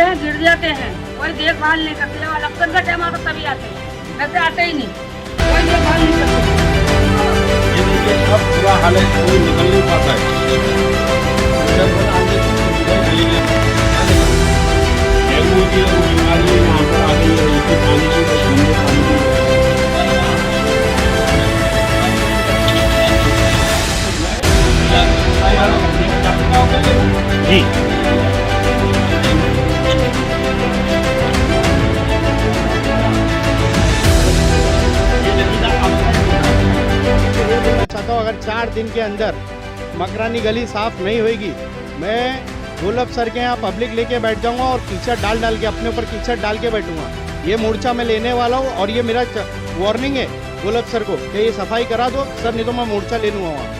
हैं गिर जाते हैं, कोई देखभाल नहीं करते। और इलेक्शन का टाइम आता तभी आते हैं, ऐसे आते ही नहीं, कोई देखभाल नहीं करते। ये देखिए सब बुरा हाल है, कोई निकल नहीं पाता है। डेंगू की बीमारी यहाँ पर आ गई है, इसी पानी की गंदे पानी की। जी चाहता हूँ अगर 4 दिन के अंदर मकरानी गली साफ नहीं होगी, मैं गोलब सर के यहाँ पब्लिक लेके बैठ जाऊंगा और कीचड़ डाल के अपने ऊपर कीचड़ डाल के बैठूंगा। ये मोर्चा मैं लेने वाला हूँ और ये मेरा वार्निंग है गोलब सर को कि ये सफाई करा दो सर, नहीं तो मैं मोर्चा ले लूँगा वहाँ।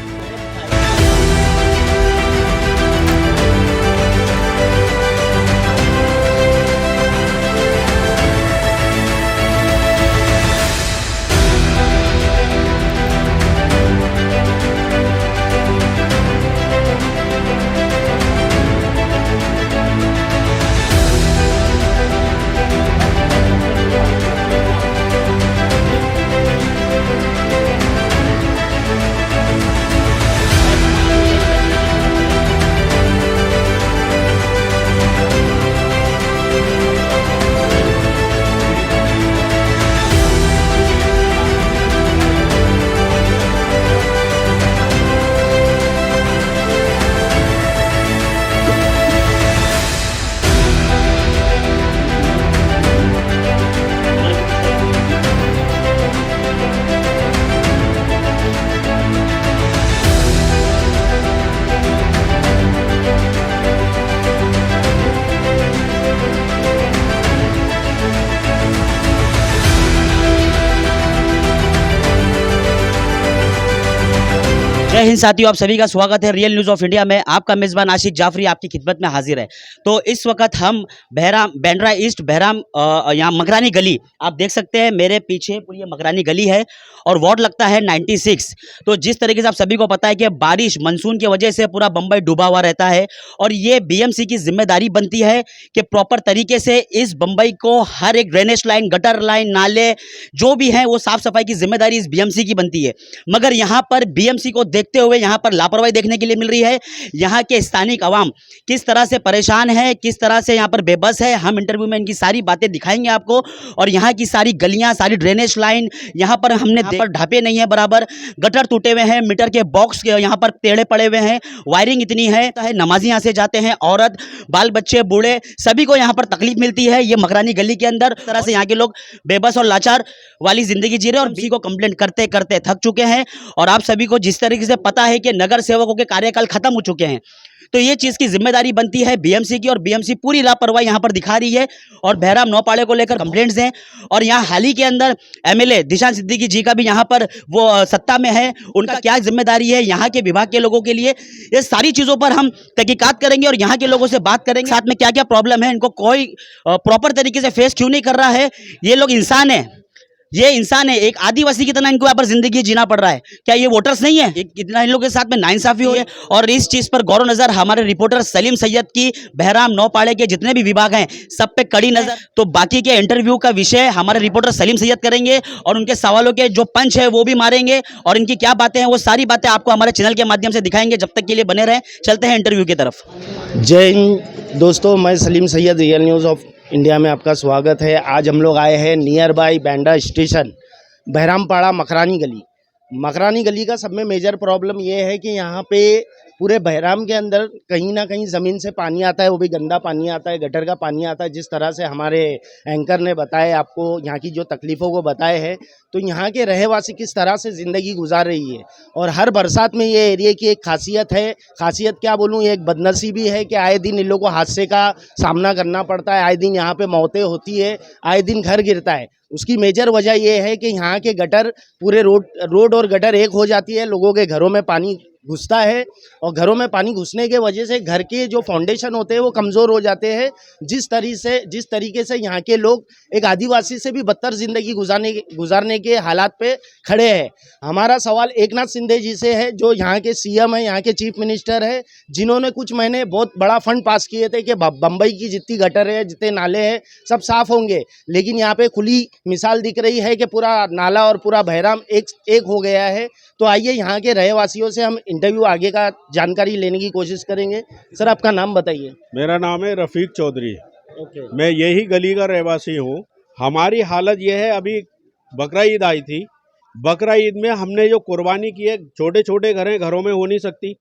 जय हिंद साथियों, आप सभी का स्वागत है रियल न्यूज़ ऑफ इंडिया में। आपका मेज़बान आशिक जाफरी आपकी खिदमत में हाजिर है। तो इस वक्त हम बहराम बैंड्रा ईस्ट बहराम यहाँ मकरानी गली आप देख सकते हैं, मेरे पीछे पूरी ये मकरानी गली है और वार्ड लगता है 96। तो जिस तरीके से आप सभी को पता है कि बारिश मानसून की वजह से पूरा बम्बई डूबा हुआ रहता है और ये बीएमसी की जिम्मेदारी बनती है कि प्रॉपर तरीके से इस बम्बई को हर एक ड्रेनेज लाइन, गटर लाइन, नाले जो भी हैं वो साफ़ सफाई की जिम्मेदारी इस बीएमसी की बनती है। मगर यहाँ पर बीएमसी को देखते हुए यहाँ पर लापरवाही देखने के लिए मिल रही है। यहाँ के स्थानिक आवाम किस तरह से परेशान है, किस तरह से यहाँ पर बेबस है, हम इंटरव्यू में इनकी सारी बातें दिखाएंगे आपको। और यहाँ की सारी गलियाँ, सारी ड्रेनेज लाइन, यहाँ पर हमने पर ढापे नहीं है बराबर, गटर टूटे हुए हैं, मीटर के बॉक्स यहाँ पर टेढ़े पड़े हुए हैं, वायरिंग इतनी है नमाजी यहाँ से जाते हैं, औरत, बाल बच्चे, बूढ़े सभी को यहाँ पर तकलीफ मिलती है। ये मकरानी गली के अंदर इस तरह से यहाँ के लोग बेबस और लाचार वाली जिंदगी जी रहे हैं और किसी को कंप्लेंट करते करते थक चुके हैं। और आप सभी को जिस तरीके से पता है कि नगर सेवकों के कार्यकाल खत्म हो चुके हैं, तो ये चीज़ की जिम्मेदारी बनती है बीएमसी की और बीएमसी पूरी लापरवाही यहाँ पर दिखा रही है। और बहराम नौपाड़े को लेकर कंप्लेंट्स हैं और यहाँ हाल ही के अंदर एमएलए दिशान सिद्दीकी जी का भी यहाँ पर वो सत्ता में है, उनका क्या जिम्मेदारी है यहाँ के विभाग के लोगों के लिए, ये सारी चीज़ों पर हम तहकीकात करेंगे और यहाँ के लोगों से बात करेंगे साथ में क्या क्या प्रॉब्लम है, इनको कोई प्रॉपर तरीके से फेस क्यों नहीं कर रहा है। ये लोग इंसान है, ये इंसान है, एक आदिवासी की तरह इनको यहाँ पर जिंदगी जीना पड़ रहा है। क्या ये वोटर्स नहीं है? कितना इन लोगों के साथ में नाइंसाफी हो रही है। और इस चीज पर गौर नजर हमारे रिपोर्टर सलीम सैयद की बहराम नौपाड़े के जितने भी विभाग हैं सब पे कड़ी नजर। तो बाकी के इंटरव्यू का विषय हमारे रिपोर्टर सलीम सैयद करेंगे और उनके सवालों के जो पंच है वो भी मारेंगे और इनकी क्या बातें हैं वो सारी बातें आपको हमारे चैनल के माध्यम से दिखाएंगे। जब तक के लिए बने रहें, चलते हैं इंटरव्यू की तरफ। जय हिंद दोस्तों, मैं Salim Sayyed, real news of India में आपका स्वागत है। आज हम लोग आए हैं near by Bandra station, Behrampada Makrani गली। मकरानी गली का सब में मेजर प्रॉब्लम ये है कि यहाँ पे पूरे बहराम के अंदर कहीं ना कहीं ज़मीन से पानी आता है, वो भी गंदा पानी आता है, गटर का पानी आता है। जिस तरह से हमारे एंकर ने बताया आपको यहाँ की जो तकलीफ़ों को बताए हैं, तो यहाँ के रहवासी किस तरह से ज़िंदगी गुजार रही है। और हर बरसात में ये एरिया की एक खासियत है, खासियत क्या बोलूँ, ये एक बदनसीबी है कि आए दिन इन लोगों को हादसे का सामना करना पड़ता है, आए दिन यहाँ पे मौतें होती है, आए दिन घर गिरता है। उसकी मेजर वजह यह है कि यहाँ के गटर पूरे रोड और गटर एक हो जाती है, लोगों के घरों में पानी घुसता है और घरों में पानी घुसने के वजह से घर के जो फाउंडेशन होते हैं वो कमज़ोर हो जाते हैं। जिस तरीके से यहाँ के लोग एक आदिवासी से भी बदतर ज़िंदगी गुजारने के हालात पे खड़े हैं। हमारा सवाल एकनाथ शिंदे जी से है, जो यहाँ के सीएम है, यहाँ के चीफ मिनिस्टर है, जिन्होंने कुछ महीने बहुत बड़ा फंड पास किए थे कि बम्बई की जितनी गटर है, जितने नाले हैं, सब साफ़ होंगे। लेकिन यहाँ पे खुली मिसाल दिख रही है कि पूरा नाला और पूरा बहराम एक हो गया है। तो आइए यहाँ के रहवासियों से हम इंटरव्यू आगे का जानकारी लेने की कोशिश करेंगे। सर, आपका नाम बताइए। मेरा नाम है रफीक चौधरी। ओके। मैं यही गली का रहवासी हूँ। हमारी हालत यह है, अभी बकरा ईद आई थी। बकरा ईद में हमने जो कुर्बानी की है, छोटे छोटे घरों में हो नहीं सकती,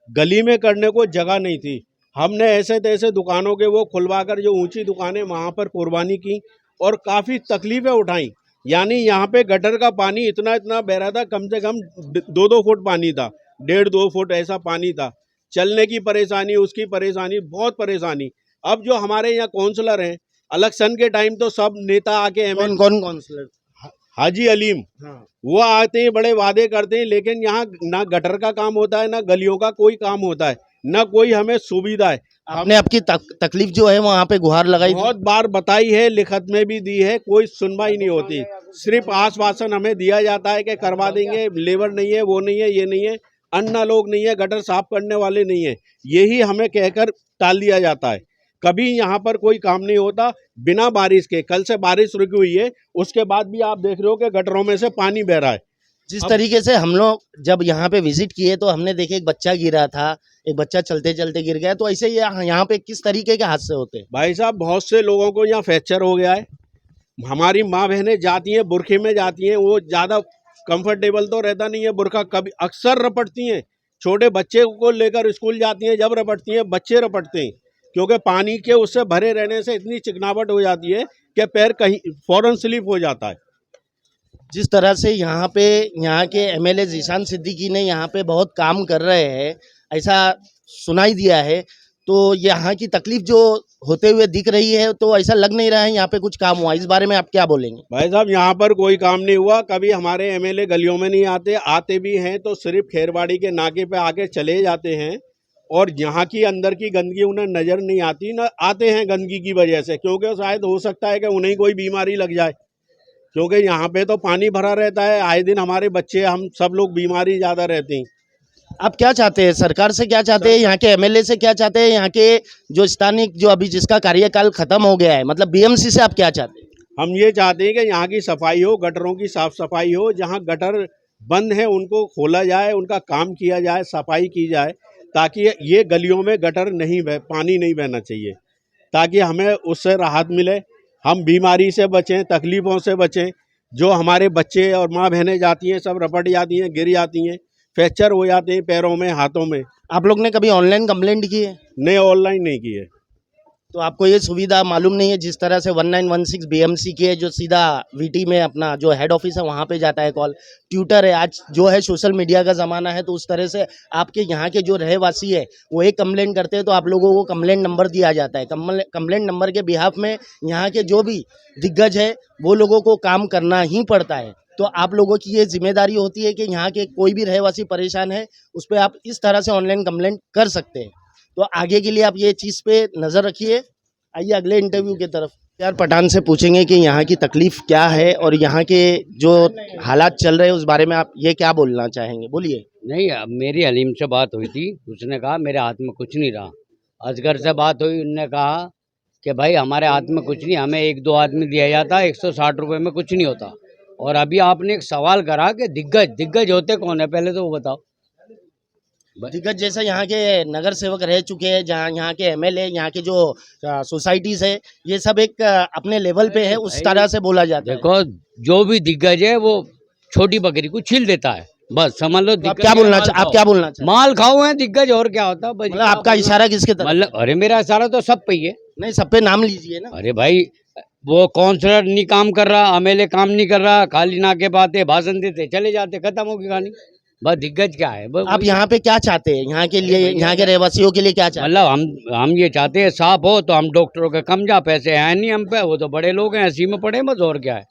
गली में करने को जगह नहीं थी। हमने ऐसे तैसे दुकानों के वो खुलवाकर जो ऊंची दुकानें वहाँ पर कुर्बानी की और काफ़ी तकलीफ़ें उठाई। यानी यहाँ पे गटर का पानी इतना बह रहा था, कम से कम 2-2 फुट पानी था, 1.5-2 फुट ऐसा पानी था। चलने की परेशानी, उसकी परेशानी, बहुत परेशानी। अब जो हमारे यहाँ काउंसलर हैं, इलेक्शन के टाइम तो सब नेता आके कौन काउंसलर? हाजी अलीम, हाँ। वो आते हैं, बड़े वादे करते हैं, लेकिन यहाँ ना गटर का काम होता है, ना गलियों का कोई काम होता है, ना कोई हमें सुविधा है। आपने आपकी तकलीफ जो है वहाँ पे गुहार लगाई थी? बहुत बार बताई है, लिखत में भी दी है, कोई सुनवाई नहीं होती। सिर्फ आश्वासन हमें दिया जाता है कि करवा देंगे, लेबर नहीं है, वो नहीं है, ये नहीं है, अन्ना लोग नहीं है, गटर साफ करने वाले नहीं है, यही हमें कहकर टाल दिया जाता है। कभी यहाँ पर कोई काम नहीं होता बिना बारिश के। कल से बारिश रुकी हुई है, उसके बाद भी आप देख रहे हो कि गटरों में से पानी बह रहा है। जिस तरीके से हम लोग जब यहाँ पे विजिट किए तो हमने देखे एक बच्चा गिरा था, एक बच्चा चलते चलते गिर गया। तो ऐसे यहाँ पे किस तरीके के हादसे होते हैं? भाई साहब, बहुत से लोगों को यहाँ फ्रैक्चर हो गया है। हमारी माँ बहनें जाती हैं, बुरखे में जाती हैं, वो ज़्यादा कंफर्टेबल तो रहता नहीं है बुरखा, कभी अक्सर रपटती हैं। छोटे बच्चे को लेकर स्कूल जाती हैं, जब रपटती हैं बच्चे रपटते हैं, क्योंकि पानी के उससे भरे रहने से इतनी चिकनावट हो जाती है कि पैर कहीं फौरन स्लिप हो जाता है। जिस तरह से यहाँ के एमएलए जीशान सिद्दीकी ने यहाँ पे बहुत काम कर रहे हैं, ऐसा सुनाई दिया है। तो यहाँ की तकलीफ जो होते हुए दिख रही है, तो ऐसा लग नहीं रहा है यहाँ पे कुछ काम हुआ। इस बारे में आप क्या बोलेंगे? भाई साहब, यहाँ पर कोई काम नहीं हुआ। कभी हमारे एमएलए गलियों में नहीं आते, आते भी हैं तो सिर्फ खेरवाड़ी के नाके पे आके चले जाते हैं, और यहाँ की अंदर की गंदगी उन्हें नज़र नहीं आती। न आते हैं गंदगी की वजह से, क्योंकि शायद हो सकता है कि उन्हें कोई बीमारी लग जाए, क्योंकि यहाँ पे तो पानी भरा रहता है। आए दिन हमारे बच्चे, हम सब लोग बीमारी ज़्यादा रहती हैं। आप क्या चाहते हैं? सरकार से क्या चाहते हैं? यहाँ के एमएलए से क्या चाहते हैं? यहाँ के जो स्थानिक, जो अभी जिसका कार्यकाल खत्म हो गया है, मतलब बीएमसी से आप क्या चाहते हैं? हम ये चाहते हैं कि यहाँ की सफाई हो, गटरों की साफ सफाई हो, जहाँ गटर बंद है उनको खोला जाए, उनका काम किया जाए, सफाई की जाए, ताकि ये गलियों में गटर नहीं बह, पानी नहीं बहना चाहिए, ताकि हमें उससे राहत मिले, हम बीमारी से बचें, तकलीफ़ों से बचें। जो हमारे बच्चे और माँ बहनें जाती हैं, सब रपट जाती हैं, गिर जाती हैं, फ्रैक्चर हो जाते हैं पैरों में, हाथों में। आप लोग ने कभी ऑनलाइन कंप्लेंट की है? नहीं, ऑनलाइन नहीं की है। तो आपको ये सुविधा मालूम नहीं है? जिस तरह से 1916 बीएमसी के जो सीधा वीटी में अपना जो हेड ऑफिस है वहाँ पे जाता है कॉल, ट्विटर है, आज जो है सोशल मीडिया का ज़माना है, तो उस तरह से आपके यहाँ के जो रहवासी है वो एक कंप्लेंट करते हैं तो आप लोगों को कंप्लेंट नंबर दिया जाता है। कंप्लेंट नंबर के बिहाफ में यहाँ के जो भी दिग्गज है वो लोगों को काम करना ही पड़ता है। तो आप लोगों की ये जिम्मेदारी होती है कि यहाँ के कोई भी रहवासी परेशान है उस पर आप इस तरह से ऑनलाइन कंप्लेंट कर सकते हैं। तो आगे के लिए आप ये चीज़ पे नज़र रखिए। आइए अगले इंटरव्यू की तरफ। यार पठान से पूछेंगे कि यहाँ की तकलीफ़ क्या है और यहाँ के जो हालात चल रहे हैं उस बारे में आप ये क्या बोलना चाहेंगे? बोलिए। नहीं, अब मेरी हलीम से बात हुई थी, उसने कहा मेरे हाथ में कुछ नहीं रहा। असगर से बात हुई, उनने कहा कि भाई हमारे हाथ में कुछ नहीं, हमें 1-2 आदमी दिया जाता, 160 रुपये में कुछ नहीं होता। और अभी आपने एक सवाल करा कि दिग्गज होते कौन है, पहले तो वो बताओ। दिग्गज जैसे यहाँ के नगर सेवक रह चुके हैं, जहाँ यहाँ के एमएलए, यहाँ के जो सोसाइटीज है, ये सब एक अपने लेवल पे है, उस तरह से बोला जाता है। देखो, जो भी दिग्गज है वो छोटी बकरी को छील देता है, बस समझ लो। आप क्या बोलना चाहते? माल खाओ है दिग्गज, और क्या होता है? मतलब आपका इशारा किसके तरफ? मतलब अरे मेरा इशारा तो सब पे ही है। नहीं, सब पे नाम लीजिए ना। अरे भाई, वो काउंसलर नहीं काम कर रहा, एमएलए काम नहीं कर रहा, खाली नाके बातें, भाषण देते चले जाते, खत्म होगी कहानी। बस दिग्गज क्या है? आप यहाँ पे क्या चाहते हैं? यहाँ के लिए, यहाँ के रहवासियों के लिए क्या चाहते हैं? मतलब हम ये चाहते हैं साफ हो, तो हम डॉक्टरों के कम जा, पैसे हैं नहीं हम पे, वो तो बड़े लोग हैं, इसी में पड़े, बस और क्या है,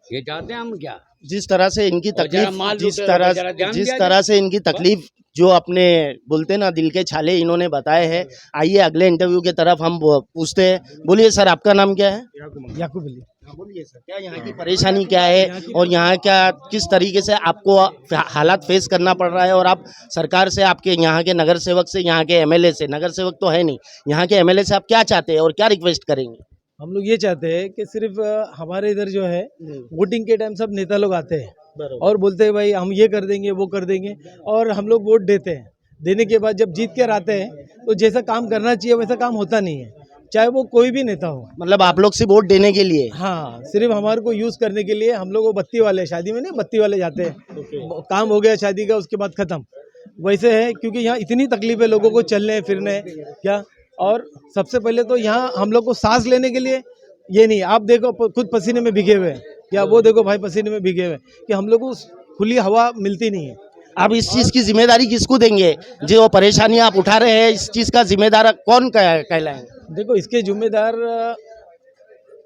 ये चाहते हैं हम। क्या जिस तरह से इनकी तकलीफ, जिस तरह से इनकी तकलीफ जो अपने बोलते ना दिल के छाले इन्होंने बताए हैं। आइए अगले इंटरव्यू की तरफ हम पूछते हैं। बोलिए सर, आपका नाम क्या है? याकूब अली। बोलिए सर, क्या यहाँ की परेशानी क्या है और यहाँ क्या किस तरीके से आपको हालात फेस करना पड़ रहा है, और आप सरकार से, आपके यहाँ के नगर सेवक से, यहाँ के एमएलए से, नगर सेवक तो है नहीं, यहाँ के एमएलए से आप क्या चाहते हैं और क्या रिक्वेस्ट करेंगे? हम लोग ये चाहते हैं कि सिर्फ हमारे इधर जो है वोटिंग के टाइम सब नेता लोग आते हैं और बोलते हैं भाई हम ये कर देंगे वो कर देंगे, और हम लोग वोट देते हैं। देने के बाद जब जीत कर आते हैं तो जैसा काम करना चाहिए वैसा काम होता नहीं है, चाहे वो कोई भी नेता हो। मतलब आप लोग सिर्फ वोट देने के लिए? हाँ, सिर्फ हमारे को यूज करने के लिए। हम लोग वो बत्ती वाले, शादी में नहीं बत्ती वाले जाते हैं, काम हो गया शादी का उसके बाद खत्म, वैसे है। क्योंकि यहाँ इतनी तकलीफ है लोगों को चलने फिरने क्या, और सबसे पहले तो यहाँ हम लोग को सांस लेने के लिए ये नहीं, आप देखो खुद पसीने में भीगे हुए हैं, या वो देखो भाई पसीने में भीगे हुए, कि हम लोग को खुली हवा मिलती नहीं है। आप इस चीज़ की जिम्मेदारी किसको देंगे? जो परेशानियां आप उठा रहे हैं, इस चीज़ का जिम्मेदार कौन कहलाएंगे? देखो इसके जिम्मेदार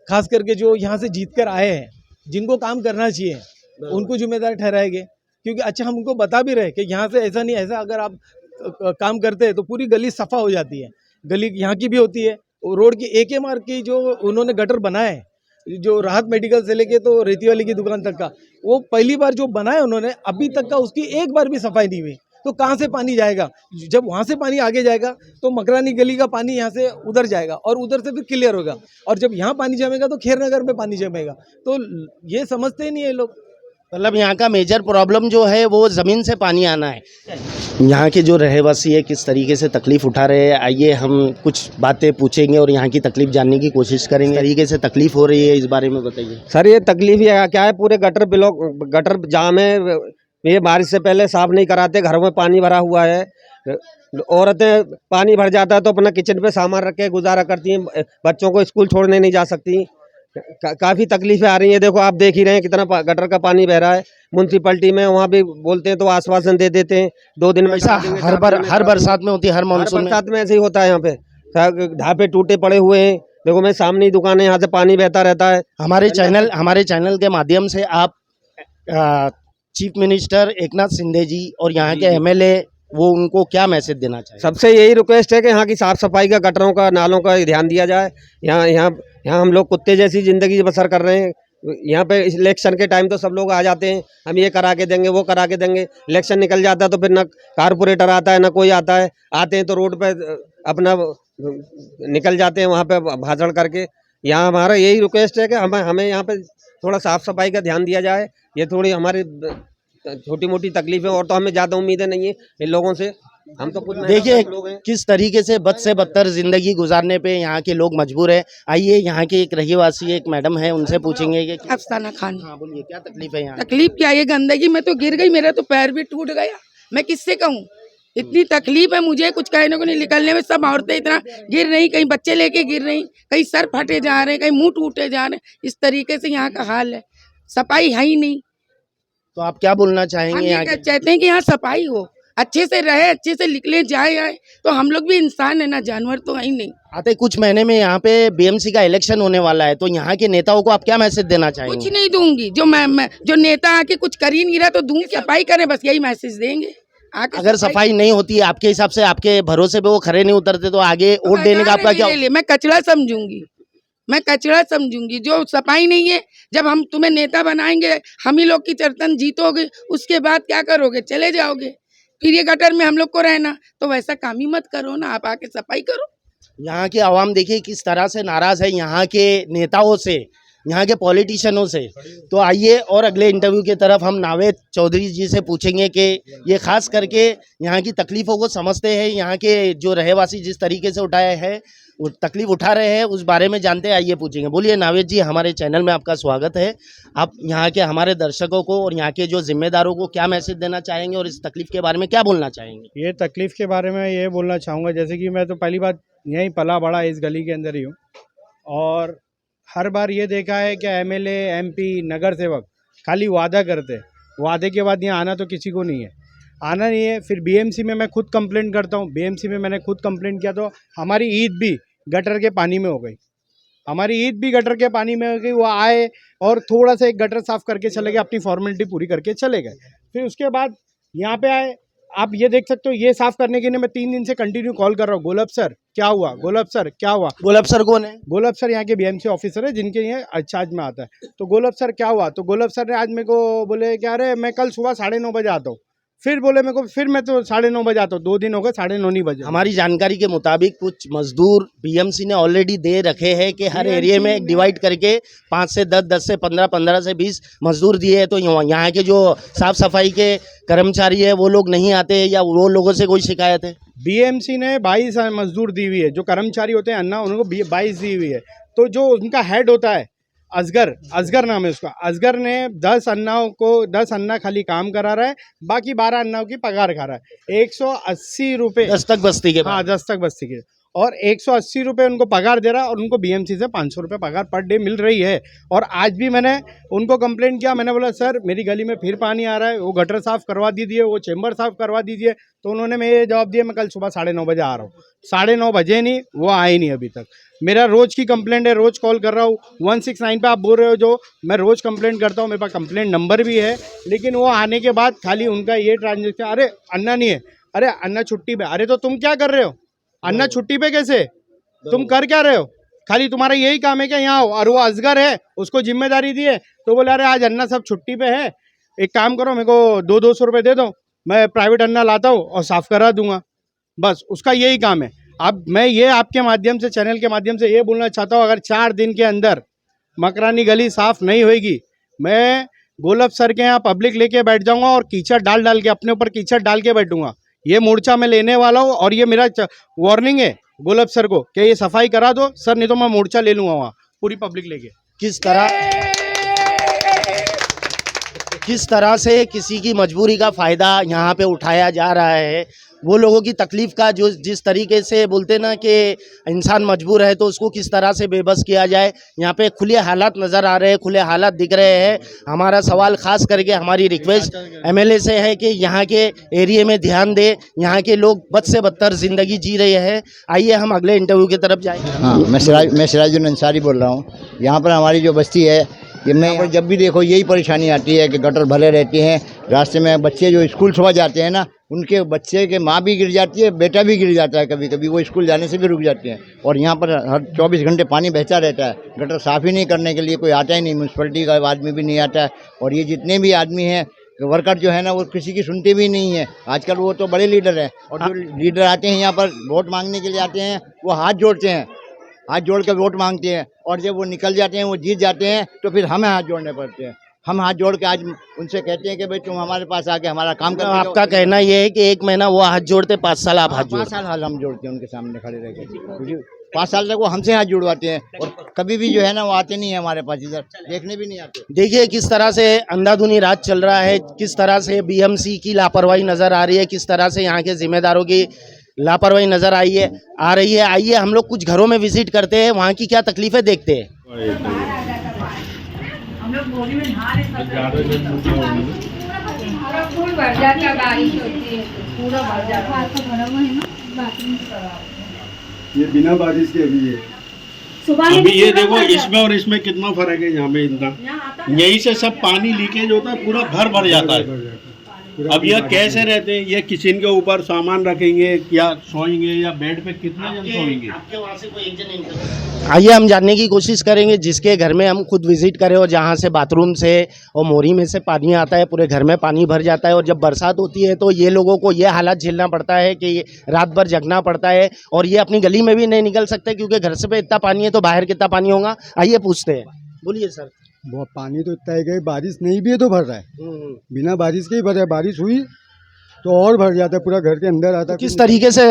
खास करके जो यहाँ से जीत कर आए हैं, जिनको काम करना चाहिए उनको जिम्मेदार ठहराएंगे। क्योंकि अच्छा हम उनको बता भी रहे कि यहाँ से ऐसा नहीं, ऐसा अगर आप काम करते हैं तो पूरी गली सफ़ा हो जाती है। गली यहाँ की भी होती है, रोड की एक मार्ग की जो उन्होंने गटर बनाए, जो राहत मेडिकल से लेके तो रेती वाली की दुकान तक का, वो पहली बार जो बनाया उन्होंने, अभी तक का उसकी एक बार भी सफाई नहीं हुई। तो कहाँ से पानी जाएगा? जब वहाँ से पानी आगे जाएगा तो मकरानी गली का पानी यहाँ से उधर जाएगा और उधर से फिर क्लियर होगा, और जब यहाँ पानी जमेगा तो खेर नगर में पानी जमेगा। तो ये समझते ही नहीं है लोग। मतलब यहाँ का मेजर प्रॉब्लम जो है वो ज़मीन से पानी आना है। यहाँ के जो रहवासी है किस तरीके से तकलीफ़ उठा रहे हैं, आइए हम कुछ बातें पूछेंगे और यहाँ की तकलीफ़ जानने की कोशिश करेंगे। किस तरीके से तकलीफ़ हो रही है इस बारे में बताइए। सर ये तकलीफ ये क्या है, पूरे गटर ब्लॉक, गटर जाम है। ये बारिश से पहले साफ नहीं कराते, घरों में पानी भरा हुआ है। औरतें पानी भर जाता है तो अपना किचन पे सामान रख के गुजारा करती हैं, बच्चों को स्कूल छोड़ने नहीं जा सकती। काफ़ी तकलीफें आ रही हैं। देखो आप देख ही रहे हैं कितना गटर का पानी बह रहा है। म्यूनसिपैलिटी में वहाँ भी बोलते हैं तो आश्वासन दे देते हैं 2 दिन में। ऐसा हर बरसात में होती है, हर मानसून में बरसात में ऐसे ही होता है। यहाँ पे ढाबे टूटे पड़े हुए हैं। देखो मैं सामने ही दुकान है, यहाँ से पानी बहता रहता है। हमारे चैनल के माध्यम से आप चीफ मिनिस्टर एकनाथ शिंदे जी और यहाँ के एमएलए, वो उनको क्या मैसेज देना चाहिए? सबसे यही रिक्वेस्ट है कि यहाँ की साफ सफाई का, गटरों का, नालों का ध्यान दिया जाए। यहाँ हम लोग कुत्ते जैसी ज़िंदगी बसर कर रहे हैं। यहाँ पे इलेक्शन के टाइम तो सब लोग आ जाते हैं, हम ये करा के देंगे वो करा के देंगे। इलेक्शन निकल जाता है तो फिर ना कारपोरेटर आता है ना कोई आता है। आते हैं तो रोड पे अपना निकल जाते हैं वहाँ पे भाषण करके। यहाँ हमारा यही रिक्वेस्ट है कि हमें यहाँ पे थोड़ा साफ सफाई का ध्यान दिया जाए। ये थोड़ी हमारी छोटी मोटी तकलीफें, और तो हमें ज़्यादा उम्मीदें नहीं है इन लोगों से। हम तो खुद देखिए किस तरीके से बद से बदतर जिंदगी गुजारने पे यहाँ के लोग मजबूर है। आइए यहाँ के एक रहीवासी, एक मैडम है, उनसे पूछेंगे कि अफसाना खान। हाँ बोलिए, क्या तकलीफ है यहाँ? तकलीफ क्या है? गंदगी में तो गिर गई, मेरा तो पैर भी टूट गया। मैं किससे कहूँ, इतनी तकलीफ है मुझे, कुछ कहने को नहीं। निकलने में सब औरतें इतना गिर रही, कहीं बच्चे लेके गिर रही, कहीं सर फटे जा रहे हैं, कहीं मुंह टूटे जा रहे हैं। इस तरीके से यहाँ का हाल है, सफाई है ही नहीं। तो आप क्या बोलना हम चाहेंगे? यहाँ ये चाहते हैं कि यहाँ सफाई हो, अच्छे से रहे, अच्छे से निकले जाए आए। तो हम लोग भी इंसान है ना, जानवर तो है ही नहीं। आते कुछ महीने में यहाँ पे बीएमसी का इलेक्शन होने वाला है, तो यहाँ के नेताओं को आप क्या मैसेज देना चाहेंगे? कुछ नहीं दूंगी, जो नेता आके कुछ कर ही नहीं रहा तो दूंगी, सफाई करें, बस यही मैसेज देंगे। अगर सफाई नहीं होती है आपके हिसाब से, आपके भरोसे पे वो खड़े नहीं उतरते, तो आगे वोट देने का आपका क्या? मैं कचरा समझूंगी, मैं कचरा समझूंगी। जो सफाई नहीं है, जब हम तुम्हें नेता बनाएंगे, हम ही लोग की चरतन जीतोगे, उसके बाद क्या करोगे? चले जाओगे। फिर ये गटर में हम लोग को रहना, तो वैसा काम ही मत करो ना, आप आके सफाई करो। यहाँ के आवाम देखिए किस तरह से नाराज है यहाँ के नेताओं से, यहाँ के पॉलिटिशियनों से। तो आइए और अगले इंटरव्यू की तरफ हम नावेद चौधरी जी से पूछेंगे कि ये खास करके यहाँ की तकलीफ़ों को समझते हैं, यहाँ के जो रहवासी जिस तरीके से उठाए हैं, वो तकलीफ उठा रहे हैं, उस बारे में जानते हैं। आइए पूछेंगे। बोलिए नावेद जी, हमारे चैनल में आपका स्वागत है। आप यहाँ के हमारे दर्शकों को और यहाँ के जो जिम्मेदारों को क्या मैसेज देना चाहेंगे और इस तकलीफ के बारे में क्या बोलना चाहेंगे? ये तकलीफ़ के बारे में ये बोलना चाहूँगा, जैसे कि मैं तो पहली बात यहीं पला बड़ा इस गली के अंदर ही हूँ, और हर बार ये देखा है कि एमएलए, एमपी, नगर सेवक खाली वादा करते हैं, वादे के बाद यहाँ आना तो किसी को नहीं है, आना नहीं है। फिर बीएमसी में मैं खुद कंप्लेंट करता हूँ, बीएमसी में मैंने खुद कंप्लेंट किया तो हमारी ईद भी गटर के पानी में हो गई, हमारी ईद भी गटर के पानी में हो गई। वो आए और थोड़ा सा एक गटर साफ़ करके चले गए, अपनी फॉर्मेलिटी पूरी करके चले गए। फिर उसके बाद यहाँ पे आए, आप ये देख सकते हो, ये साफ करने के लिए मैं 3 दिन से कंटिन्यू कॉल कर रहा हूँ, गोलब सर क्या हुआ, गोलब सर क्या हुआ। गोलब सर कौन है? गोलब सर यहाँ के बीएमसी ऑफिसर है जिनके यहाँ चार्ज में आता है। तो गोलब सर क्या हुआ, तो गोलब सर ने आज मेरे को बोले कि अरे मैं कल सुबह 9:30 बजे आता हूँ। फिर बोले मेरे को, फिर मैं तो 9:30 बजे आता हूँ, 2 दिन हो गए 9:30 नहीं बजे। हमारी जानकारी के मुताबिक कुछ मजदूर बीएमसी ने ऑलरेडी दे रखे हैं कि हर एरिया में डिवाइड करके 5 से 10, 10 से 15, 15 से 20 मजदूर दिए हैं। तो यहाँ के जो साफ सफाई के कर्मचारी है वो लोग नहीं आते, या वो लोगों से कोई शिकायत है? बीएमसी ने 22 मजदूर दी हुई है, जो कर्मचारी होते हैं अन्ना, उनको 22 दी हुई है। तो जो उनका हेड होता है असगर नाम है उसका, असगर ने 10 अन्ना खाली काम करा रहा है, बाकी 12 अन्नाओं की पगार खा रहा है। 180 रुपये दस्तक बस्ती के हाँ, दस्तक बस्ती के, और 180 रुपये उनको पगार दे रहा है, और उनको बीएमसी से 500 रुपये पगार पर डे मिल रही है। और आज भी मैंने उनको कंप्लेंट किया, मैंने बोला सर मेरी गली में फिर पानी आ रहा है, वो गटर साफ़ करवा दीजिए, वो चेंबर साफ़ करवा दीजिए। तो उन्होंने मैं ये जवाब दिया, मैं कल सुबह 9:30 बजे आ रहा हूँ। 9:30 बजे नहीं, वो आए नहीं अभी तक। मेरा रोज़ की कंप्लेंट है, रोज़ कॉल कर रहा हूँ। 169 पे आप बोल रहे हो, जो मैं रोज़ कंप्लेंट करता हूँ, मेरे पास कंप्लेंट नंबर भी है, लेकिन वो आने के बाद खाली उनका ये ट्रांजेक्शन, अरे अन्ना नहीं है, अरे अन्ना छुट्टी पे। अरे तो तुम क्या कर रहे हो, अन्ना छुट्टी पे कैसे, तुम कर क्या रहे हो? खाली तुम्हारा यही काम है क्या यहाँ आओ? और वो असगर है, उसको जिम्मेदारी दी है, तो बोले अरे आज अन्ना सब छुट्टी पे है, एक काम करो मेरे को 200-200 रुपये दे दो, मैं प्राइवेट अन्ना लाता हूँ और साफ़ करा दूंगा। बस उसका यही काम है। अब मैं ये आपके माध्यम से, चैनल के माध्यम से ये बोलना चाहता हूँ, अगर 4 दिन के अंदर मकरानी गली साफ़ नहीं होगी, मैं गोलब सर के यहाँ पब्लिक लेके बैठ जाऊँगा और कीचड़ डाल के, अपने ऊपर कीचड़ डाल के बैठूंगा। ये मोर्चा मैं लेने वाला हूँ, और ये मेरा वार्निंग है गोलब सर को कि ये सफाई करा दो सर, नहीं तो मैं मोर्चा ले लूँगा वहाँ पूरी पब्लिक लेके। किस तरह से किसी की मजबूरी का फ़ायदा यहाँ पे उठाया जा रहा है, वो लोगों की तकलीफ़ का जो जिस तरीके से बोलते ना कि इंसान मजबूर है तो उसको किस तरह से बेबस किया जाए। यहाँ पे खुले हालात नज़र आ रहे हैं, खुले हालात दिख रहे हैं। हमारा सवाल ख़ास करके, हमारी रिक्वेस्ट एमएलए से है कि यहाँ के एरिया में ध्यान दे, यहाँ के लोग बद से बदतर ज़िंदगी जी रहे हैं। आइए हम अगले इंटरव्यू की तरफ जाएँ। हाँ, मैं सिराजुल अंसारी बोल रहा हूँ। यहाँ पर हमारी जो बस्ती है, ये मैं जब भी देखो यही परेशानी आती है कि गटर भरे रहते हैं, रास्ते में बच्चे जो स्कूल सुबह जाते हैं ना, उनके बच्चे के माँ भी गिर जाती है, बेटा भी गिर जाता है, कभी कभी वो स्कूल जाने से भी रुक जाते हैं। और यहाँ पर हर 24 घंटे पानी बहता रहता है, गटर साफ़ ही नहीं करने के लिए कोई आता ही नहीं, म्यूनसिपलिटी का आदमी भी नहीं आता है। और ये जितने भी आदमी हैं वर्कर जो है ना, वो किसी की सुनते भी नहीं है। आजकल वो तो बड़े लीडर हैं, और जो लीडर आते हैं यहाँ पर वोट मांगने के लिए आते हैं, वो हाथ जोड़ते हैं, हाथ जोड़ कर वोट मांगते हैं, और जब वो निकल जाते हैं, वो जीत जाते हैं, तो फिर हमें हाथ जोड़ने पड़ते हैं। हम हाथ जोड़ के आज उनसे कहते हैं कि भाई तुम हमारे पास आके हमारा काम करो। आपका कहना ये है कि 1 महीना वो हाथ जोड़ते, 5 साल आप हाथ जोड़ते? 5 साल हाल हम जोड़ते हैं उनके सामने खड़े रह के, क्योंकि 5 साल तक वो हमसे हाथ जुड़वाते हैं, और कभी भी जो है ना वो आते नहीं है हमारे पास, इधर देखने भी नहीं आते। देखिए किस तरह से अंधाधुनी राज चल रहा है, किस तरह से बीएमसी की लापरवाही नज़र आ रही है, किस तरह से यहाँ के जिम्मेदारों की लापरवाही नज़र आ रही है। आइए हम लोग कुछ घरों में विजिट करते हैं, वहाँ की क्या तकलीफ़ें देखते हैं। हम लोग गोली में नहा नहीं सकते, पूरा फुल भर जाता है, बारिश होती है पूरा भर जाता है। भरा हुआ है ना बाथरूम, ये बिना बारिश के अभी है। अभी ये देखो इसमें और इसमें कितना फर्क है। यहाँ पे इतना, यहीं से सब पानी लीकेज होता है, पूरा घर भर जाता है। अब ये कैसे रहते हैं, ये किचन के ऊपर सामान रखेंगे, क्या सोएंगे, या बेड पे कितने जन सोएंगे? आइए हम जानने की कोशिश करेंगे जिसके घर में हम खुद विजिट करें, और जहाँ से बाथरूम से और मोरी में से पानी आता है, पूरे घर में पानी भर जाता है। और जब बरसात होती है तो ये लोगों को ये हालात झेलना पड़ता है कि रात भर जगना पड़ता है, और ये अपनी गली में भी नहीं निकल सकते क्योंकि घर से पे इतना पानी है, तो बाहर कितना पानी होगा। आइए पूछते हैं, बोलिए सर। बहुत पानी तो इतना है कि बारिश नहीं भी है तो भर रहा है, बिना बारिश के ही भर रहा है। बारिश हुई तो और भर जाता है, पूरा घर के अंदर आता है।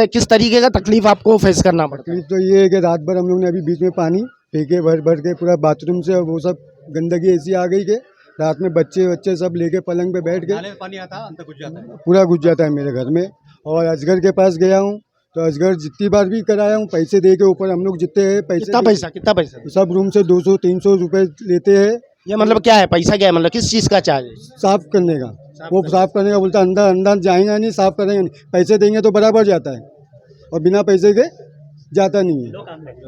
किस तरीके का तकलीफ आपको फेस करना पड़ता है? तकलीफ तो ये है कि रात भर हम लोग ने अभी बीच में पानी फेंके भर के, पूरा बाथरूम से वो सब गंदगी ऐसी आ गई कि रात में बच्चे सब लेके पलंग पे बैठ गए, पानी आता है अंदर घुस जाता है, पूरा घुस जाता है मेरे घर में। और असगर के पास गया हूँ तो असगर जितनी बार भी कराया हूँ, पैसे दे के ऊपर हम लोग जितने कितना पैसा सब रूम से 200-300 रुपये लेते हैं। ये मतलब क्या है, पैसा क्या है, मतलब किस चीज़ का चार्ज है? साफ करने का, वो साफ करने का बोलता है, अंदर जाएंगे नहीं, साफ करेंगे नहीं, पैसे देंगे तो बराबर जाता है, और बिना पैसे के जाता नहीं है।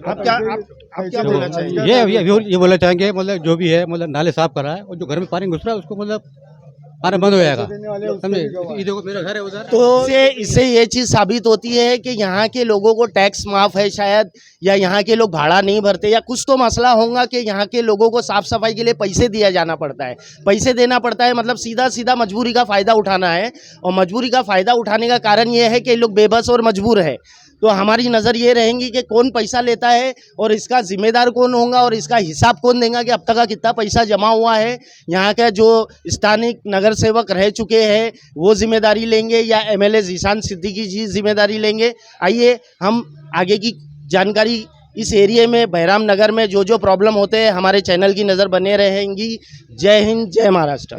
आप क्या बोलना चाहिए? ये बोलना चाहेंगे, मतलब जो भी है, मतलब नाले साफ करा है, और जो घर में पानी घुस रहा है उसको मतलब अरे बंद हो जाएगा, समझे? ये देखो मेरा घर है उधर। तो इससे ये चीज़ साबित होती है कि यहाँ के लोगों को टैक्स माफ है शायद, या यहाँ के लोग भाड़ा नहीं भरते, या कुछ तो मसला होगा कि यहाँ के लोगों को साफ सफाई के लिए पैसे दिया जाना पड़ता है। पैसे देना पड़ता है मतलब सीधा सीधा मजबूरी का फ़ायदा उठाना है, और मजबूरी का फ़ायदा उठाने का कारण ये है कि लोग बेबस और मजबूर है। तो हमारी नज़र ये रहेंगी कि कौन पैसा लेता है और इसका जिम्मेदार कौन होगा और इसका हिसाब कौन देगा कि अब तक का कितना पैसा जमा हुआ है। यहाँ के जो स्थानिक नगर सेवक रह चुके हैं वो जिम्मेदारी लेंगे या एमएलए ज़ीशान सिद्दीकी जी जिम्मेदारी लेंगे। आइए हम आगे की जानकारी इस एरिया में बहराम नगर में जो प्रॉब्लम होते हैं हमारे चैनल की नज़र बने रहेंगी। जय हिंद, जय महाराष्ट्र।